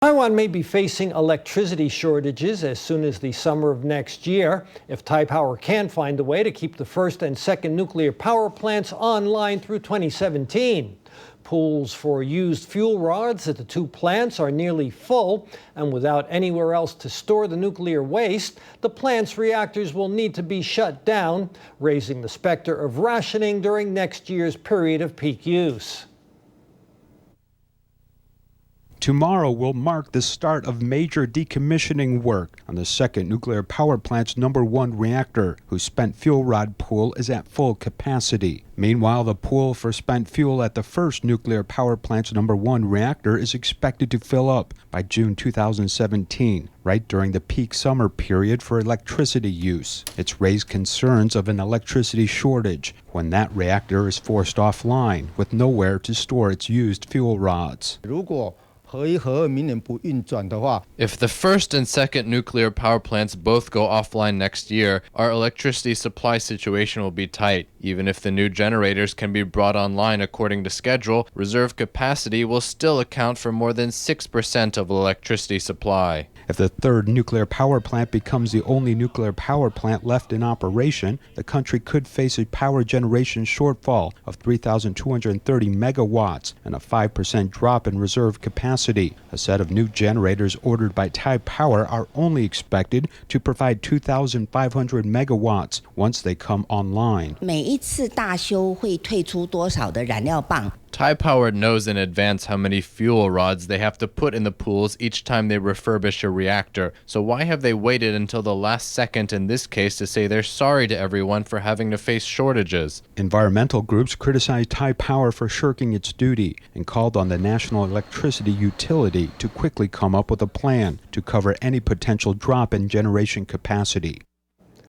Taiwan may be facing electricity shortages as soon as the summer of next year if Taipower can find a way to keep the first and second nuclear power plants online through 2017. Pools for used fuel rods at the two plants are nearly full, and without anywhere else to store the nuclear waste, the plant's reactors will need to be shut down, raising the specter of rationing during next year's period of peak use. Tomorrow will mark the start of major decommissioning work on the second nuclear power plant's #1 reactor, whose spent fuel rod pool is at full capacity. Meanwhile, the pool for spent fuel at the first nuclear power plant's #1 reactor is expected to fill up by June 2017, right during the peak summer period for electricity use. It's raised concerns of an electricity shortage when that reactor is forced offline with nowhere to store its used fuel rods. If the first and second nuclear power plants both go offline next year, our electricity supply situation will be tight. Even if the new generators can be brought online according to schedule, reserve capacity will still account for more than 6% of electricity supply. If the third nuclear power plant becomes the only nuclear power plant left in operation, the country could face a power generation shortfall of 3,230 megawatts and a 5% drop in reserve capacity. A set of new generators ordered by Taipower are only expected to provide 2,500 megawatts once they come online. Taipower knows in advance how many fuel rods they have to put in the pools each time they refurbish a reactor. So why have they waited until the last second in this case to say they're sorry to everyone for having to face shortages? Environmental groups criticized Taipower for shirking its duty and called on the national electricity utility to quickly come up with a plan to cover any potential drop in generation capacity.